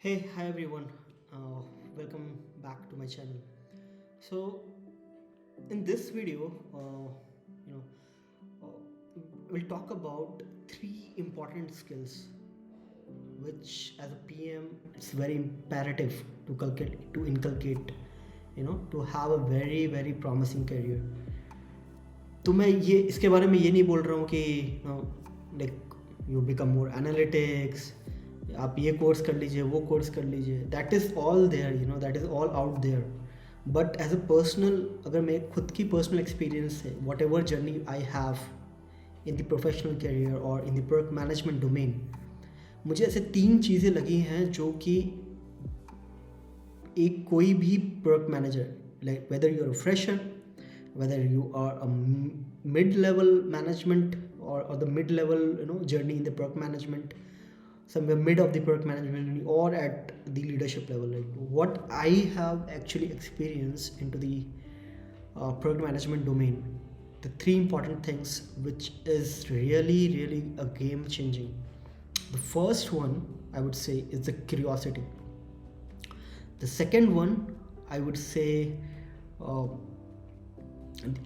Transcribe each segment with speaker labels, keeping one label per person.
Speaker 1: Hey, hi everyone. Welcome back to my channel. So, in this video, you know, we'll talk about three important skills, which as a PM, it's very imperative to inculcate, to have a very very promising career. तो मैं ये इसके बारे में ये नहीं बोल रहा हूँ कि like you become more analytics, आप ये कोर्स कर लीजिए वो कोर्स कर लीजिए. That is all there, that is all out there. But as a personal, अगर मैं खुद की पर्सनल एक्सपीरियंस है, whatever journey I have in the professional career और in the product management domain, मुझे ऐसे तीन चीज़ें लगी हैं जो कि एक कोई भी product manager, like whether you are a fresher, whether you are a mid-level management or the mid-level journey in the product management, somewhere mid of the product management or at the leadership level. Like what I have actually experienced into the product management domain, the three important things which is really really a game changing. The first one I would say is the curiosity. The second one I would say uh,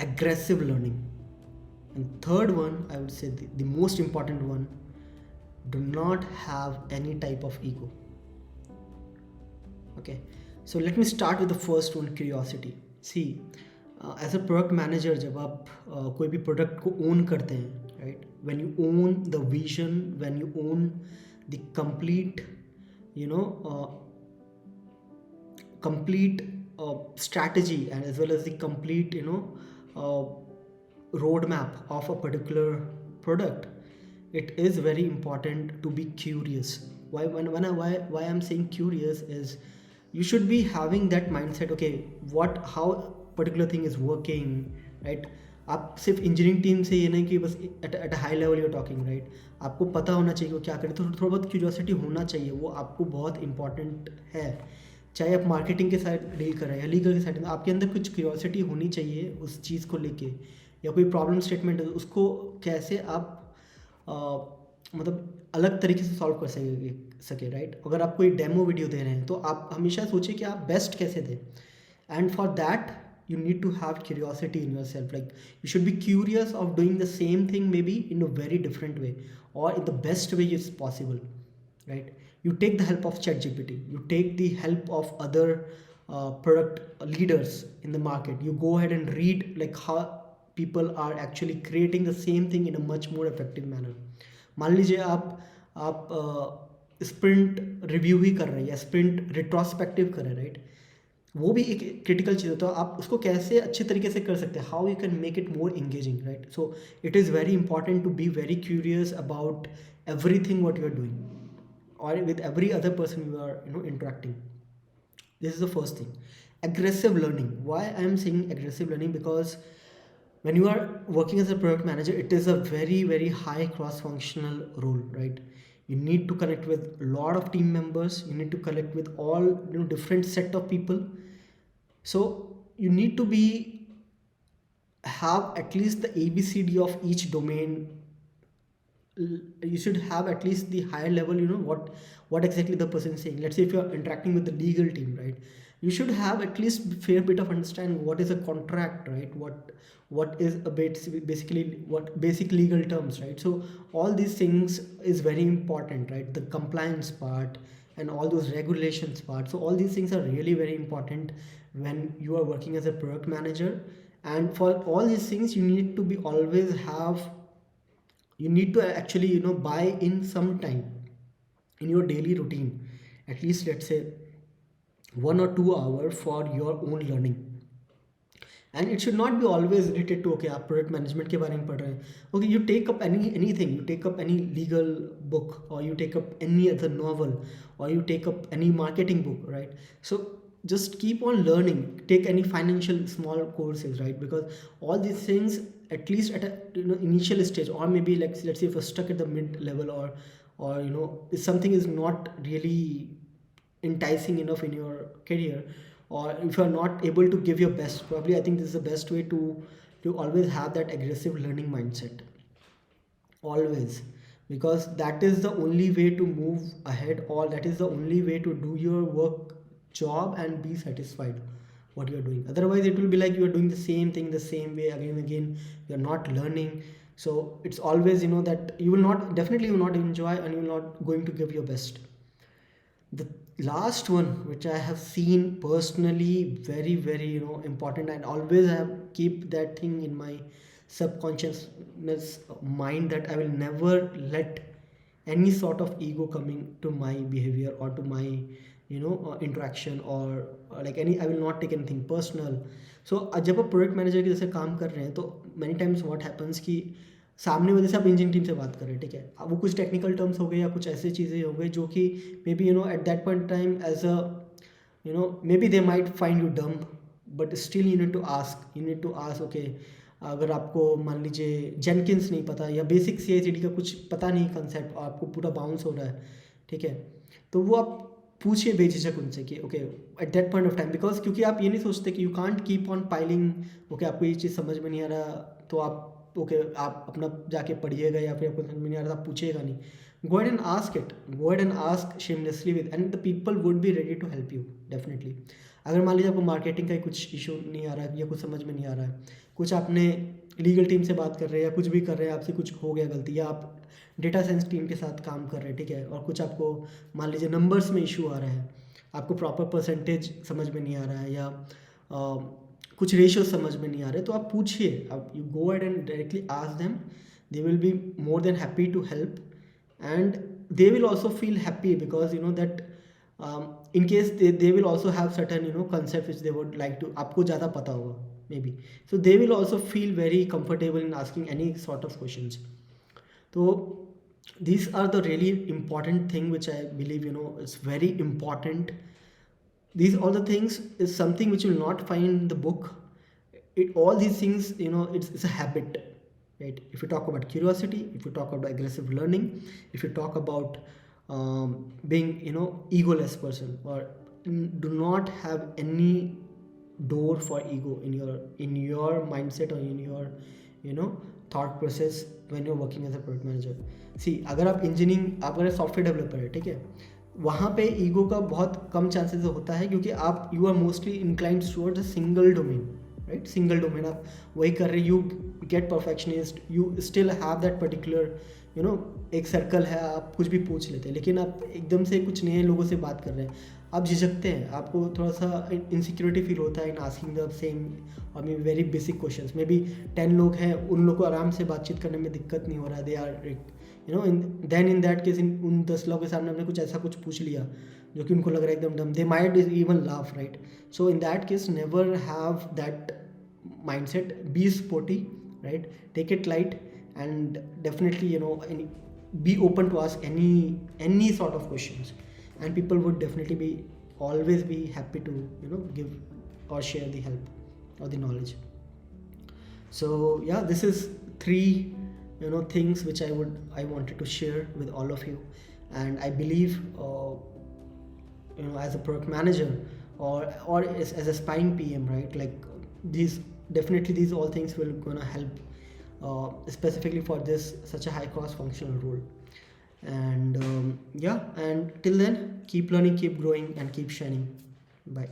Speaker 1: aggressive learning, and third one I would say the most important one, do not have any type of ego. Okay, so let me start with the first one, curiosity. See, as a product manager, जब आप कोई भी product को own करते हैं, right, when you own the vision, when you own the complete you know complete strategy, and as well as the complete roadmap of a particular product, it is very important to be curious. Why I'm saying curious is, you should be having that mindset. Okay, what how particular thing is working, right? आप सिर्फ engineering team से ये नहीं कि बस at high level you're talking, right. आपको पता होना चाहिए वो क्या करें, तो थोड़ा बहुत क्यूरियोसिटी होना चाहिए, वो आपको बहुत इंपॉर्टेंट है. चाहे आप मार्केटिंग के साइड डील कर रहे हैं या लीगल के साइड में, आपके अंदर कुछ क्यूरियोसिटी होनी चाहिए उस चीज़ को लेके. या कोई प्रॉब्लम स्टेटमेंट है, उसको कैसे आप मतलब अलग तरीके से सॉल्व कर सके, राइट. अगर आप कोई डेमो वीडियो दे रहे हैं तो आप हमेशा सोचिए कि आप बेस्ट कैसे दें. And for that you need to have curiosity in yourself. Like, you should be curious of doing the same thing, maybe in a very different way or in the best way is possible, right? You take the help of ChatGPT, you take the help of other product leaders in the market. You go ahead and read like how people are actually creating the same thing in a much more effective manner. मान लीजिए आप sprint review ही कर रहे हैं या sprint retrospective कर रहे हैं, राइट. वो भी एक क्रिटिकल चीज़ है, तो आप उसको कैसे अच्छे तरीके से कर सकते हैं, how you can make it more engaging, right. So it is very important to be very curious about everything what you are doing or with every other person you are interacting. This is the first thing. Aggressive learning. Why I am saying aggressive learning? Because when you are working as a product manager, it is a very very high cross functional role, right. You need to connect with a lot of team members, you need to connect with all different set of people. So you need to be have at least the abcd of each domain. You should have at least the higher level, what exactly the person is saying. Let's say if you're interacting with the legal team, right, you should have at least fair bit of understanding what is a contract, right, what is a bit basically what basic legal terms, right. So all these things is very important, right, the compliance part and all those regulations part. So all these things are really very important when you are working as a product manager. And for all these things, you need to be always have, you need to actually buy in some time in your daily routine, at least let's say 1 or 2 hours for your own learning. And it should not be always related to, okay, आप product management के बारे में पढ़ रहे हैं, okay, you take up anything, you take up any legal book, or you take up any other novel, or you take up any marketing book, right. So just keep on learning, take any financial small courses, right, because all these things, at least at a initial stage, or maybe like let's say if you're stuck at the mid level, or if something is not really enticing enough in your career, or if you are not able to give your best, probably I think this is the best way to always have that aggressive learning mindset, always. because that is the only way to move ahead, or that is the only way to do your work job and be satisfied what you're doing. Otherwise it will be like you're doing the same thing the same way again and again. You're not learning. So it's always, that you will not, definitely you will not enjoy, and you will not going to give your best. The last one which I have seen personally very very important, and always I have keep that thing in my subconsciousness mind, that I will never let any sort of ego coming to my behavior or to my interaction, or like any, I will not take anything personal. So जब आप product manager के जैसे काम कर रहे हैं, तो many times what happens कि सामने वाले से आप इंजीनियरिंग टीम से बात कर रहे हैं, ठीक है, अब वो कुछ टेक्निकल टर्म्स हो गए या कुछ ऐसी चीज़ें हो गई जो कि maybe at that point time as a maybe they might find you dumb, but still you need to ask okay, अगर आपको मान लीजिए जेनकिंस नहीं पता या बेसिक CI/CD का कुछ पता नहीं कंसेप्ट, आपको पूरा बाउंस हो रहा है, ठीक है, तो वो आप पूछिए बेझिझक उनसे कि okay eight that point of time, because क्योंकि आप ये नहीं सोचते कि you can't keep on piling, okay आपको ये चीज़ समझ में नहीं आ रहा तो आप ओके आप अपना जाके पढ़िएगा, या फिर आपको समझ में नहीं आ रहा तो आप पूछिएगा नहीं, go ahead and ask it, go ahead and ask shamelessly with, and the people would be ready to help you definitely. अगर मान लीजिए आपको मार्केटिंग का कुछ इशू नहीं आ रहा है या कुछ समझ में नहीं आ रहा है, कुछ आपने लीगल टीम से बात कर रहे हैं या कुछ भी कर रहे हैं, आपसे कुछ हो गया गलती, या आप डेटा साइंस टीम के साथ काम कर रहे हैं, ठीक है, और कुछ आपको मान लीजिए नंबर्स में इशू आ रहा है, आपको प्रॉपर परसेंटेज समझ में नहीं आ रहा है, या कुछ रेशियो समझ में नहीं आ रहे, तो आप पूछिए, आप you go ahead and directly ask them, they will be more than happy to help, and they will also feel happy because that in case they will also have certain concepts which they would like to, आपको ज़्यादा पता होगा maybe, so they will also feel very comfortable in asking any sort of questions. So these are the really important thing which I believe is very important. These all the things is something which you will not find in the book. All these things it's a habit, right? If you talk about curiosity, if you talk about aggressive learning, if you talk about being egoless person, or do not have any door for ego in your mindset or in your thought process when you're working as a product manager. See, अगर आप engineering, आप अगर software developer है, ठीक है, वहाँ पे ego का बहुत कम चांसेस होता है, क्योंकि आप you are mostly inclined towards a single domain, right? Single domain आप वही कर रहे, you get perfectionist, you still have that particular एक सर्कल है, आप कुछ भी पूछ लेते हैं, लेकिन आप एकदम से कुछ नए लोगों से बात कर रहे हैं, आप झिझकते हैं, आपको थोड़ा सा इनसिक्योरिटी फील होता है इन आस्किंग द सेम और may be very basic questions. May be 10 लोग हैं, उन लोग को आराम से बातचीत करने में दिक्कत नहीं हो रहा है, they are then in that case उन 10 लोगों के सामने हमने कुछ ऐसा कुछ पूछ लिया जो कि उनको लग रहा है एकदम डम, they might even laugh, right? So in that case never have that mindset, be sporty, right? Take it light, and definitely be open to ask any sort of questions, and people would definitely always be happy to give or share the help or the knowledge. So yeah, this is 3 things which I wanted to share with all of you, and I believe as a product manager or as a aspiring PM, right, like these all things will gonna help specifically for this such a high cost functional role. And yeah, and till then, keep learning, keep growing, and keep shining. Bye.